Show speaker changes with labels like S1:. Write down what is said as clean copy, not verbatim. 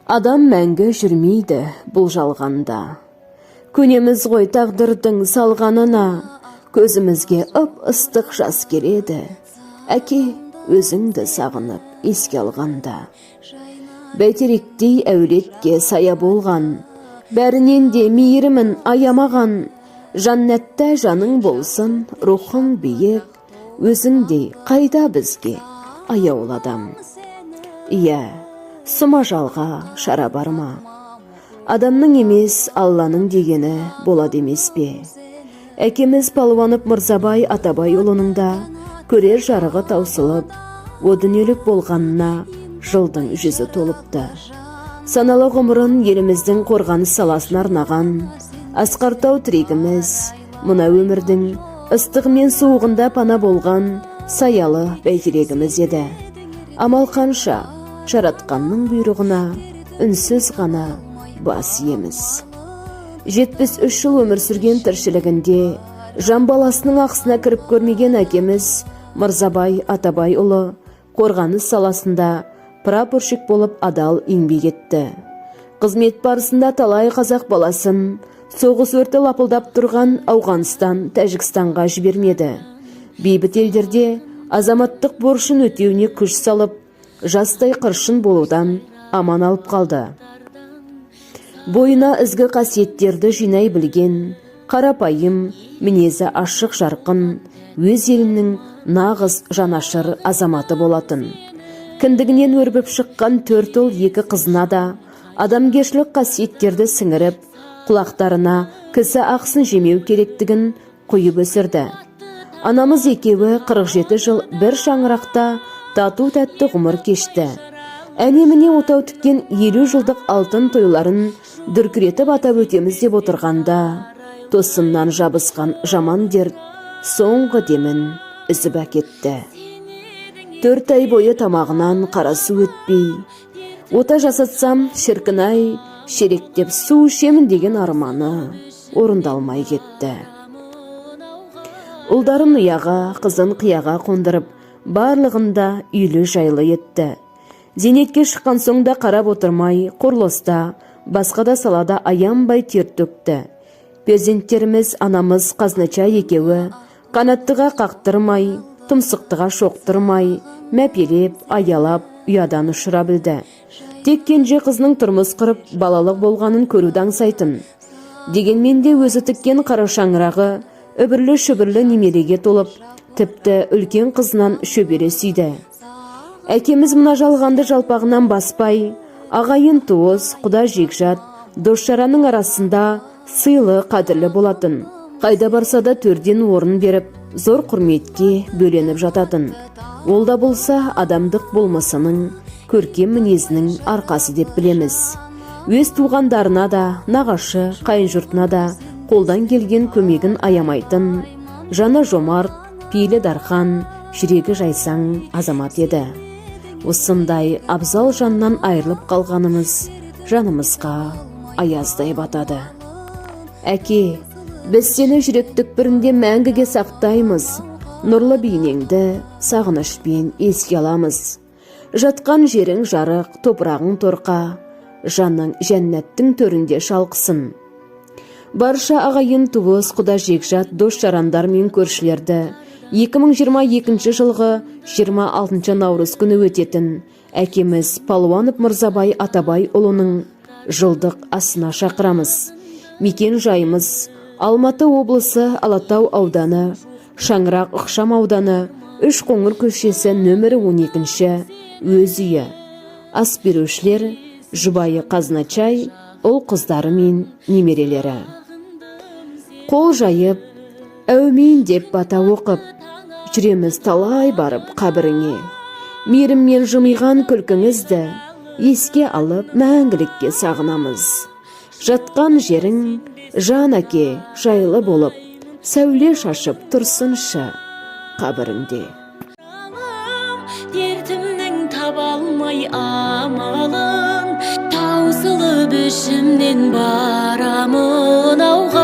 S1: Адам мәңгі жүрмейді бұл жалғанда. Көнеміз ғой тағдырдың салғанына, көзімізге ыстық жас келеді. Әке, өзіңді сағынып еске алғанда. Бәйтеректей әулетке сая болған, бәрінен де мейірімін аямаған. Жаннатта жаның болсын, рухың биік, өзіңдей қайда бізге аяулы адам. Иә, сұма жалға шара барма. Адамның емес, Алланың дегені болады емес пе? Әкеміз Палуанов Мырзабай Атабай ұлының да көрер жарығы таусылып, о дүниелік болғанына жылдың 100 толыпты. Саналы ғұмырын еліміздің қорғаныс саласына арнаған асқартау тірегіміз, мына өмірдің ыстығы мен суығында пана болған саялы бәйтерегіміз еді. Амал қанша, жаратқанның бұйрығына үнсіз ғана бас иеміз. 73 жыл өмір сүрген тіршілігінде жан баласының ақысына кіріп көрмеген әкеміз Мырзабай Атабай ұлы қорғаныс саласында прапорщик болып адал еңбек етті. Қызмет барысында талай қазақ баласын соғыс өрті лапылдап тұрған Ауғанстан, Тәжікстанға жібермеді. Бейбіт елдерде азаматтық борышын өтеуіне күш салып, жастай қыршын болудан аман алып қалды. Бойына ізгі қасиеттерді жинай білген, қарапайым, мінезі ашық жарқын, өз елінің нағыз жанашыр азаматы болатын. Кіндігінен өрбіп шыққан 4 ұл 2 қызына да адамгершілік қасиеттерді сіңіріп, құлақтарына кісі ақсын жемеу керектігін құйып өсірді. Анамыз екеуі 47 жыл бір шаңырақта тату тәтті ғұмыр кешті. Әне-міне отау тіккен 50 жылдық алтын тойларын дүркіретіп атап өтеміз деп отырғанда, тосыннан жабысқан жаман дерт соңғы демін үзіп әкетті. 4 ай бойы тамағынан қарасы өтпей, ота жасатсам шіркін-ай, шеректеп су ішемін деген арманы орындалмай кетті. Ұлдарын ұяға, қызын қияға қондырып, барлығында үйлі жайлы етті. Зейнетке шыққан соңда қарап отырмай, құрылыста, басқа да салада аянбай тер төкті. Перзенттеріміз анамыз Қазначай екеуі қанаттыға қақтырмай, тұмсықтыға шоқтырмай, мәпелеп, аялап, ұядан ұшыра білді. Тек кенже қызының тұрмыс құрып, балалық болғанын көруді аңсайтын. Дегенмен де өзі тіккен қара шаңырағы үбірлі-шүбірлі немереге толып, тіпті үлкен қызынан шөбере сүйді. Әкеміз мына жалғанды жалпағынан баспай, ағайын туыс, құда жекжат, дос-жараның арасында сыйлы қадірлі болатын. Қайда барса да төрден орын беріп, зор құрметке бөленіп жататын. Ол да болса адамдық болмысының, көркем мінезінің арқасы деп білеміз. Өз туғандарына да, нағашы, қайын жұртына да қолдан келген көмегін аямайтын, жаны жомарт, пейілі дархан, жүрегі жайсаң азамат еді. Осындай абзал жаннан айырылып қалғанымыз жанымызға аяздай батады. Әке, біз сені жүрек түкпірінде мәңгіге сақтаймыз. Нұрлы бейнеңді сағынышпен еске аламыз. Жатқан жерің жарық, топырағың торқа, жаның жәннаттың төрінде шалқысын. Барша ағайын туыс, құда жекжат, дос-жарандар мен көршілерді 2022 жылғы 26 наурыз күні өтетін әкеміз Палуанов Мырзабай Атабай ұлының жылдық асына шақырамыз. Мекен жайымыз Алматы облысы Алатау ауданы, Шаңырақ ықшам ауданы, Үшқоңыр көшесі нөмірі 12-ші өз үйі. Ас берушілер жұбайы Қазначай, ұл қыздары мен немерелері. Қол жайып, әумин деп бата оқып, жүреміз талай барып қабіріңе. Мейіріммен жымиған күлкіңізді еске алып мәңгілікке сағынамыз. Жатқан жерің жан әке жайлы болып, сәуле шашып тұрсыншы қабіріңде.
S2: Дертімнің таба алмай амалын, таусылып ішімнен барамын ауға.